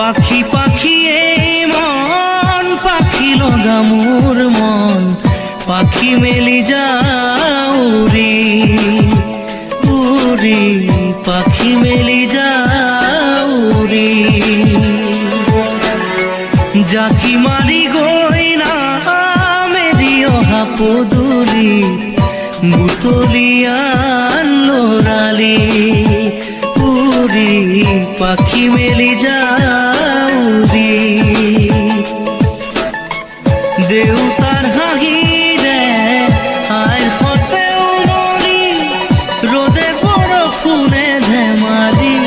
পাখি পাখি এই মন পাখি লগা মোৰ মন পাখি মেলি যাও উৰি উৰি পাখি মেলি যাও উৰি জাকি মাৰি গৈ নামেৰি অহা পদূলি বুটলিয়ান লৰালি উৰি পাখি মেলি যাও উৰি দেউতাৰ হাঁহিৰে আইৰ সতেও মৰি ৰ'দে বৰষুণে ধেমালি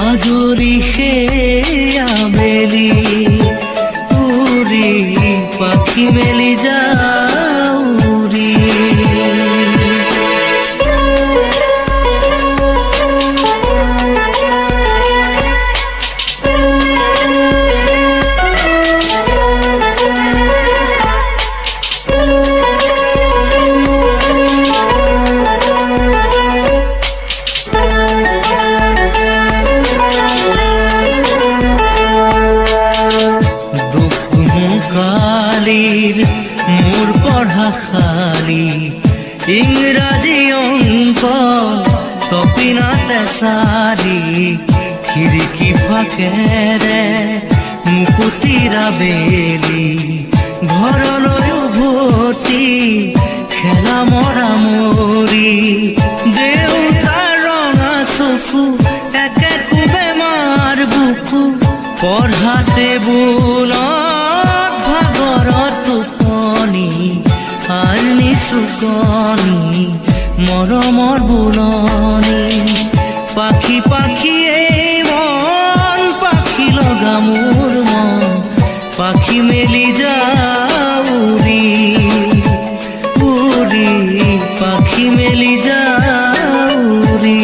আজৰি সেই আবেলি উৰি পাখি মেলি যাও উৰি মোৰ পঢ়া খালি ইংৰাজী অংক তপিনাতে চাৰি খিৰিকী ফাকেৰে মুকুতিৰা বেলি ঘৰলৈ উভতি খেলা মৰা মৰি দেউতাৰ ৰঙা চকু একে কোবে মাৰ বুকু পঢ়া টেবুলত ভাগৰত টোপনি আৰ নিচুকনি মৰমৰ বুলনি পাখি পাখি এই মন পাখি লগা মোৰ মন পাখি মেলি যাও উৰি উৰি পাখি মেলি যাও উৰি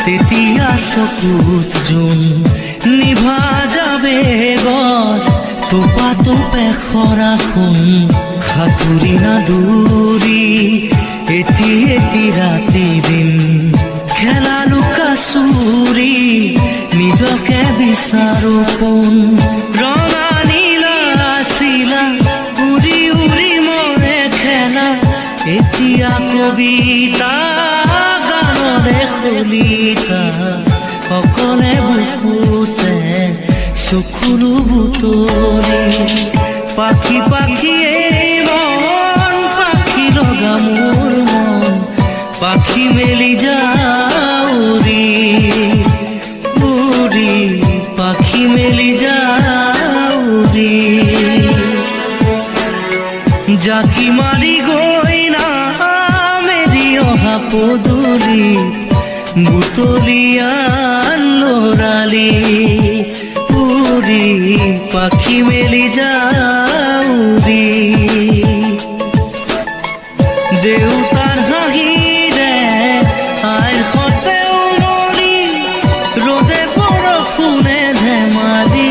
তেতিয়া চকুত জোন নিভা যাবে গৰ তোপা তোপে খৰাখোন সাঁতুৰি নাদুৰি এটি এটি ৰাতি দিন খেলা লুকা চুৰি নিজকে বিচাৰো কোন ৰঙা নীলা চিলা উৰি উৰি মৰে খেলা এতিয়া কবিতা খুলিতা সকলে বুকুতে চকুলো বুটলি পাখি পাখি এই মন পাখি লগা মোৰ মন পাখি মেলি যাও উৰি উৰি পাখি মেলি যাও উৰি জাকি মাৰি গৈ নামেৰি অহা পদূলি বুটলিয়ান লৰালি উৰি পাখি মেলি যাও উৰি দেউতাৰ হাঁহিৰে আইৰ সতেও মৰি ৰ'দে বৰষুণে ধেমালি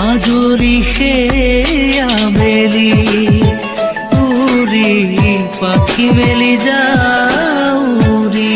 আজৰি সেই আবেলি উৰি পাখি মেলি যাও উৰি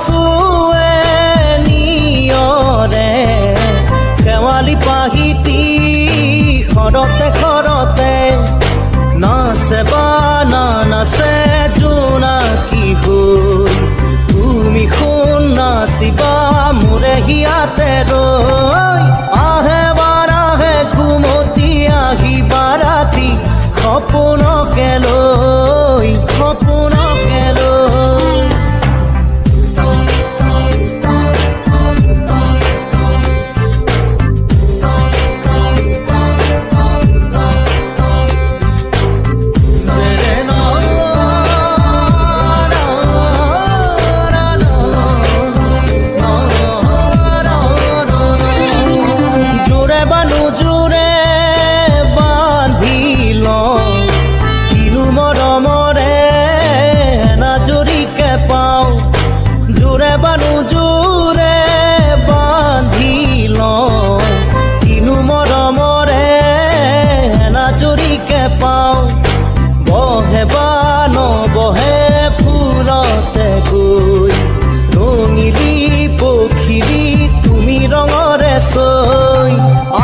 চুৱে নিয়ৰে শেৱালি পাহিতি সৰতে সৰতে নাচে বা নাচে জোনাকী হৈ তুমি শুন নাচিবা মোৰে হিয়াতে ৰৈ আহে বাৰাহে ঘুমতি আহিবা ৰাতি সপোনকে লৈ সপোনকে লৈ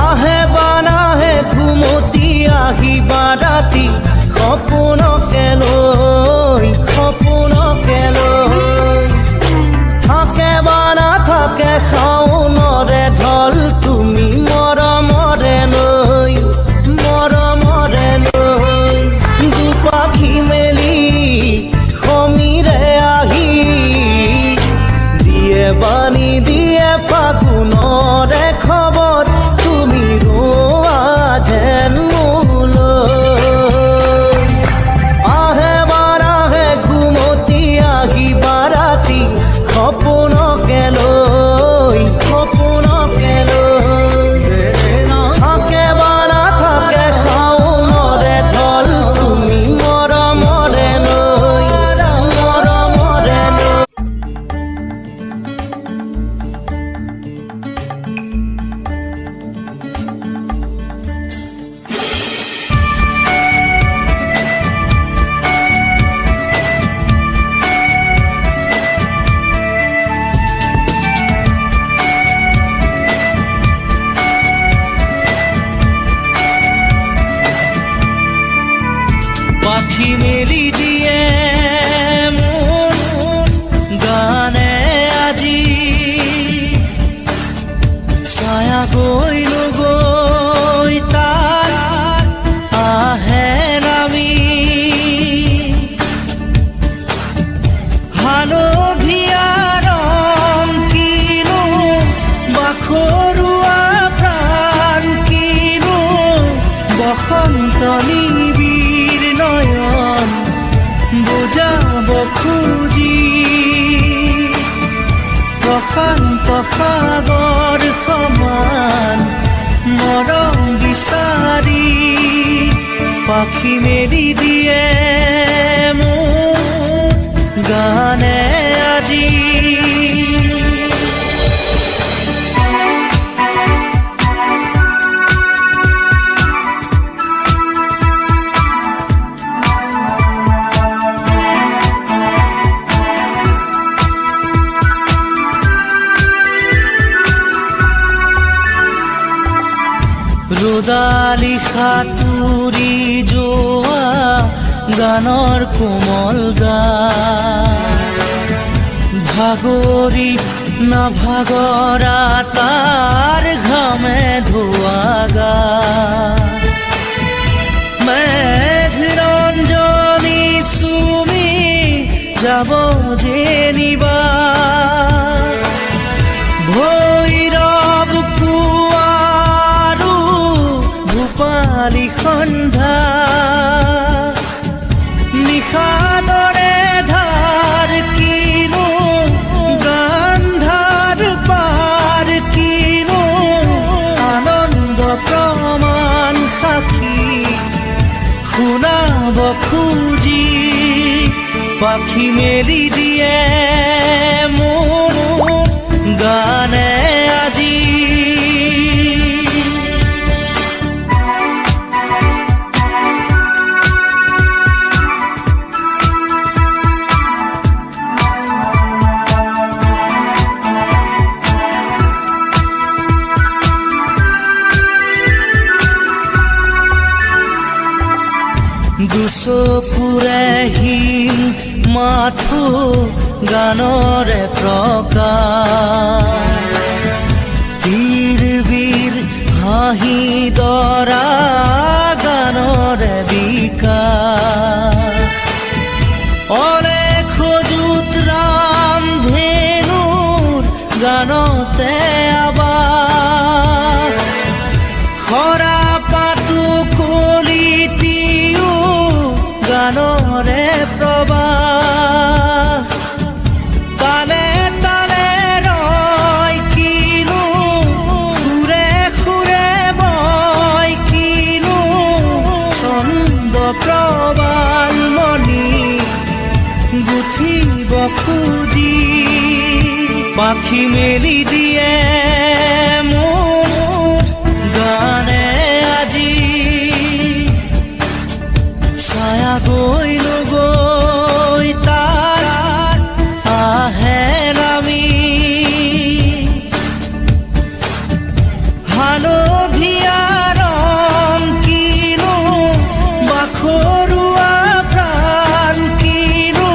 আহে বানাহে ঘুমতি আহিবা ৰাতি সপোনকে লৈ সপোনকে লৈ থাকে বা নাথাকে শাওনৰে ঢল তুমি মৰমৰে লৈ দুপাখি মেলি সমীৰে আহি দিয়ে বাণী দিয়ে ফাগুনৰে খবৰ তুমি ৰোৱা যেন মোলৈ আহে বাৰাহে ঘুমতি আহিবা ৰাতি সপোনকে লৈ থাকে বা নাথাকে শাওনৰে ঢল তুমি মৰমৰে লৈ পাখি মেলি দিয়ে মন গানে আজি ছায়া গৈ নগৈ তাৰ আহে নামি হালধীয়া ৰং কিনো বাখৰুৱা প্ৰাণ কিনো বসন্ত নিবিৰ নয়ন বুজাব খুজি প্ৰশান্ত সাগৰ সমান মৰম বিচাৰি পাখি মেলি দিয়ে মোৰ গানে আজি ৰ'দালি সাঁতুৰি যোৱা গানৰ কোমল গান ভাগৰি নাভাগৰা তাৰ ঘামে ধোৱা গা মেঘৰঞ্জনী চুমি যাব যেনিবা ভৈৰৱ পুৱাৰো ভূপালী সন্ধ্যা নিশাদৰে ধাৰ কিনো গান্ধাৰ পাৰ কিনো আনন্দ প্ৰমাণ সাক্ষী শুনাব খুজি পাখি মেলি দিয়ে মোৰ গানে আজি গানৰে প্ৰকাশ তীৰ বীৰ হাঁহি দৰা গানৰে বিকাশ অনেক সজুত ৰামধেনুৰ গানতে আবাস খৰা পাতো কলিটিও গানৰে প্ৰবাহ তালে তালে ৰয় কিনো সুৰে সুৰে বয় কিনো ছন্দ প্ৰবাল মণি গুঠিব খুজি পাখি মেলি দিয়ে মোৰ গানে আজি ছায়া গৈ নগৈ তাৰ আহে নামি হালধীয়া ৰং কিনো বাখৰুৱা প্ৰাণ কিনো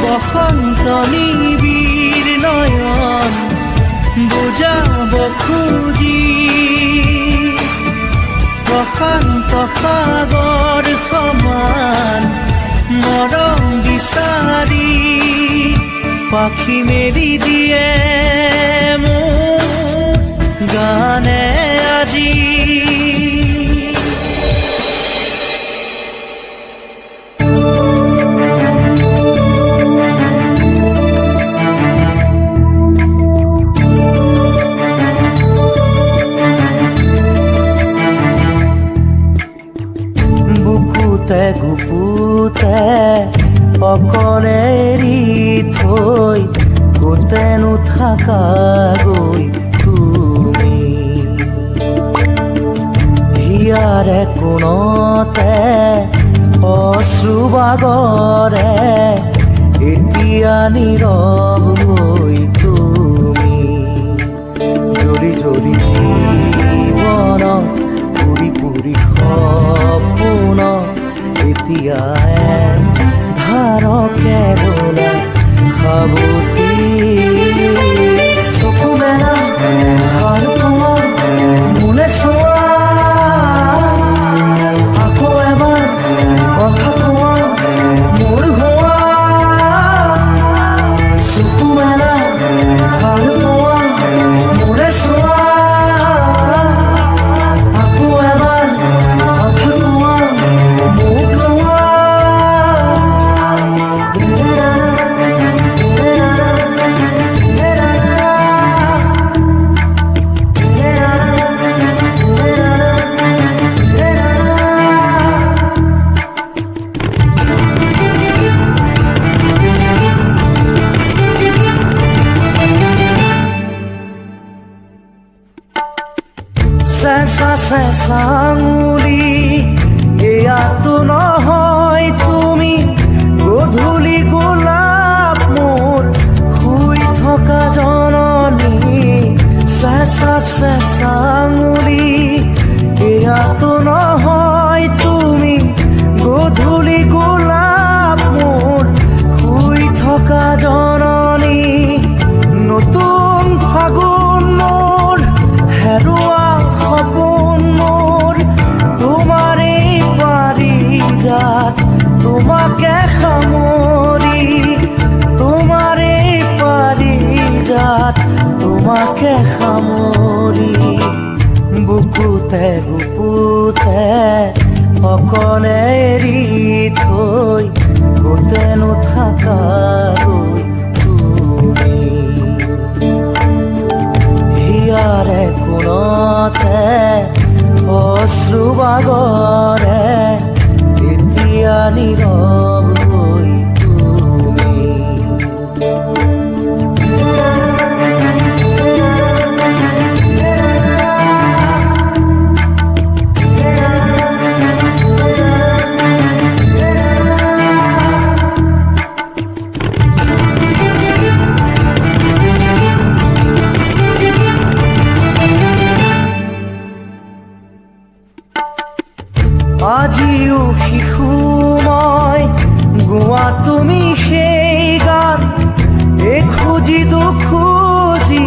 বসন্ত নিবিড় নয়ন বুজাব খুজি প্ৰশান্ত সাগৰ সমান মৰম বিচাৰি পাখি মেলি দিয়ে মোৰ গানে আজি বুকুতে গুপুতে অকলে এৰি থৈ কোতেনো থাকা গৈ তুমি হিয়াৰে কোণতে অশ্ৰু বাগৰে এতিয়া নীৰৱ হৈ তুমি জৰি জৰি জীৱন পুৰি পুৰি সপোন এতিয়া ধাৰকে বোলা সাবতি চকু মেলা সাৰ পোৱা মোলে চোৱা আকৌ এবাৰ কথা কোৱা মোৰ হোৱা চকু মেলা সাৰ পোৱা মোলে চোৱা আকৌ এবাৰ কথা কোৱা মোক লোৱা চেঁচা চেঁচা আঙুলি এয়াতো নহয় তুমি গধূলি গোলাপ মোৰ শুই থকা জননী চেঁচা চেঁচা আঙুলি এয়াতো নহয় তুমি গধূলি গোলাপ মোৰ শুই থকা জননী নতুন ফাগুন মোৰ হেৰুৱা সপোন মোৰ তোমাৰে পাৰি খুঁজি দুখুজি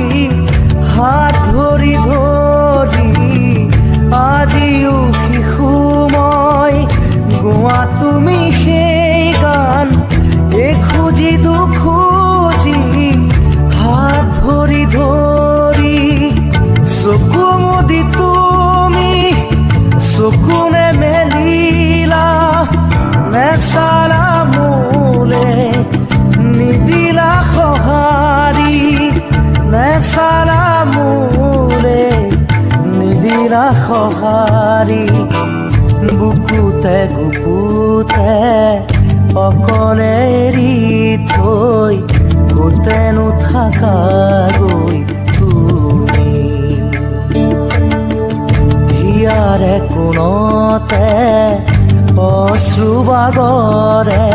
হাত ধৰি ধৰি আজিও শিশু মই গোৱা তুমি সেই গান খুঁজি দুখুজি হাত ধৰি ধৰি চকু মুদি তুমি চকু নেমেলিলা নেচালা মোলে নিদিলা সঁহাৰি নেচালা মোলে নিদিলা সঁহাৰি বুকুতে গুপুতে অকলে এৰি থৈ গোটেনো থাকাগৈ তুমি হিয়াৰে কোণতে অশ্ৰু বাগৰে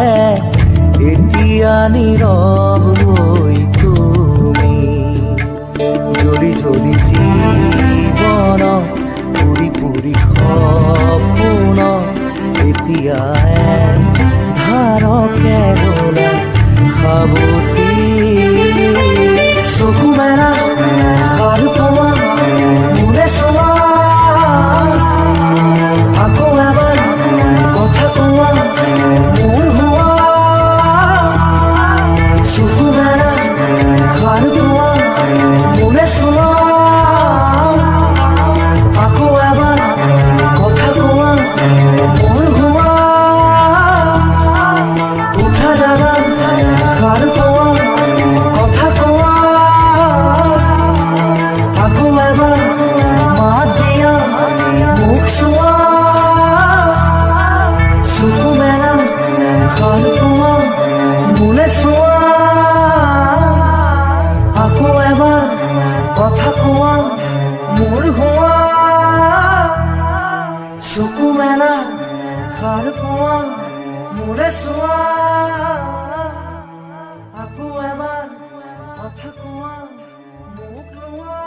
এতিয়া নীৰৱ হৈ তুমি জ্বলি জ্বলি জীৱন পুৰি পুৰি সপোন এতিয়া ধাৰকে গলা সাৱতি চকু মেলা আৰু তোমাৰ মোলে চোৱা আকৌ এবাৰ কথা কোৱা মোৰ হোৱা চকু মেলা আৰু তোমাৰ মোলে চোৱা আকৌ এবাৰ কথা কোৱা মোৰ হোৱা উঠা যাবা আৰু কোৱা কথা কোৱা আকৌ এবাৰ মাত দিয়া মুখ চোৱা চকু মেলা আৰু কোৱা মোলে চোৱা আকৌ এবাৰ কথা কোৱা মোৰ হোৱা চকু মেলা আৰু কোৱা মোলে চোৱা আকৌ এবাৰ কথা কোৱা মোক লোৱা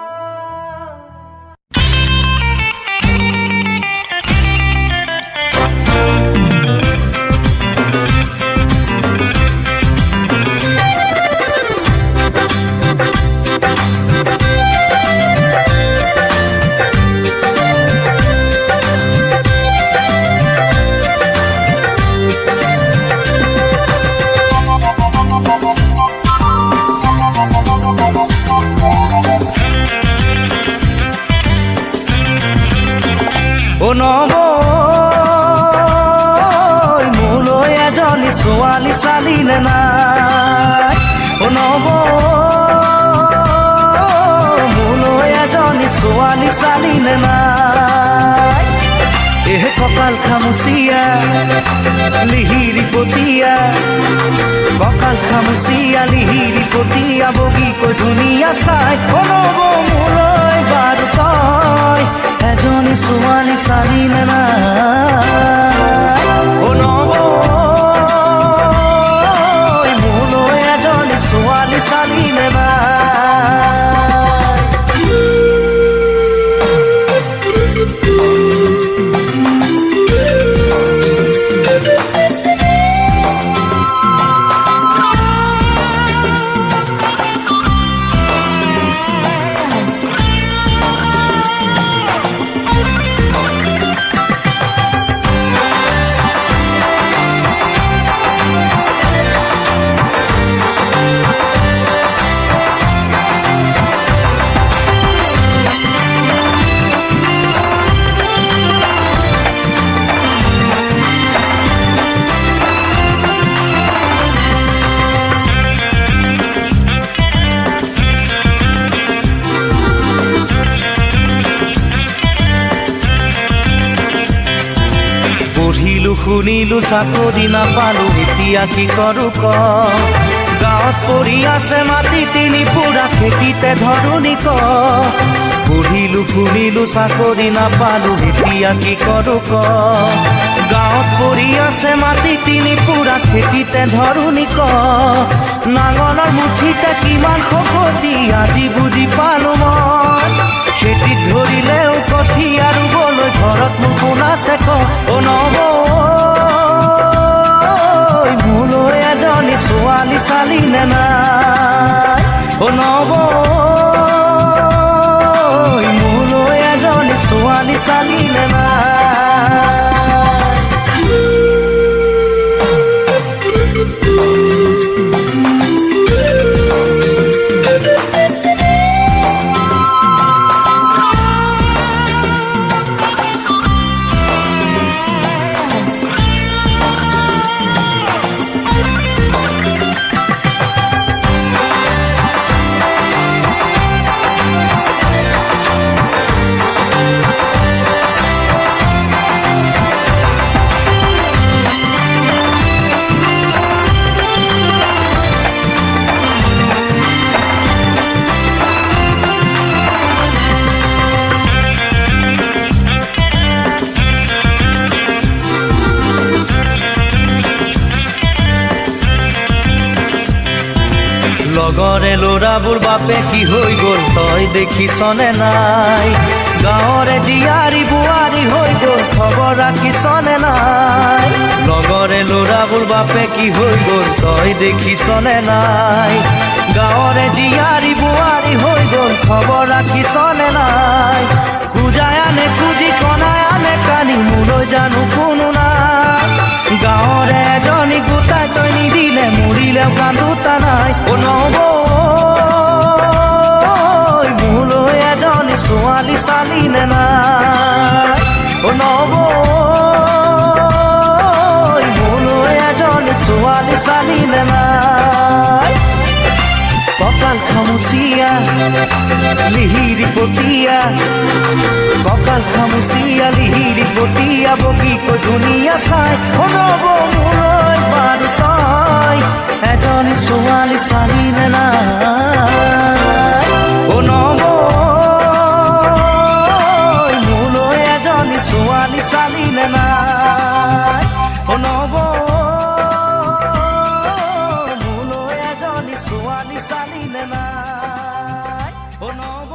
নব মোলৈ এজনী ছোৱালী চালিলে নাই নব মোলৈ এজনী ছোৱালী চালিলে নাই কপাল খামুচিয়া লিহিৰি পতিয়া কপাল খামুচিয়া লিহিৰি পতিয়া বগীকৈ ধুনীয়া চাই নব মোলৈ বাৰু তই এজনী ছোৱালী চালিলে নাই নব মোলৈ এজনী ছোৱালী চালিলে নাই শুনিলো চাকৰি নাপালো এতিয়া কি কৰো ক গাঁৱত পৰি আছে মাটি তিনি পুৰা খেতিতে ধৰণি ক পঢ়িলো শুনিলো চাকৰি নাপালো এতিয়া কি কৰো ক গাঁৱত পৰি আছে মাটি তিনি পুৰা খেতিতে ধৰণি ক নাঙলৰ মুঠিতে কিমান শকতি আজি বুজি পালো মই খেতিত ধৰিলেও কঠীয়া ৰুবলৈ ঘৰত মোৰ কোন আছে ক নব মোলৈ এজনী ছোৱালী চালিলে নাই অ নব মোলৈ এজনী ছোৱালী চালিলে নাই। লগৰে ল'ৰাবোৰ বাপে কি হৈ গ'ল তই দেখিছনে নাই? গাঁৱৰে জীয়াৰী বোৱাৰী হৈ গ'ল খবৰ ৰাখিছনে নাই? লগৰে ল'ৰাবোৰ বাপে কি হৈ গ'ল তই দেখিছনে নাই? গাঁৱৰে জীয়াৰী বোৱাৰী হৈ গ'ল খবৰ ৰাখিছনে নাই? খুজাই আনে খুজি কণাই আনে কানি মোলৈ জানো কোনো নাই। গাঁৱৰে এজনী গোটাই তই নিদিলে মৰিলেও কান্দোতা নাই। অ নব মোলৈ এজনী ছোৱালী চালিলে নাই। অ নব মোলৈ এজনী ছোৱালী চালিলে নাই। কঁকাল খামুচিয়া লিহিৰি পতিয়া, কঁকাল খামুচিয়া লিহিৰি পতিয়া বগীকৈ ধুনীয়া চাই। অ নব মোলৈ বাৰু তই এজনী ছোৱালী চালিলে নাই। অ নব মোলৈ এজনী ছোৱালী চালিলে নাই। অ নব মোলৈ এজনী ছোৱালী চালিলে নাই। অ নব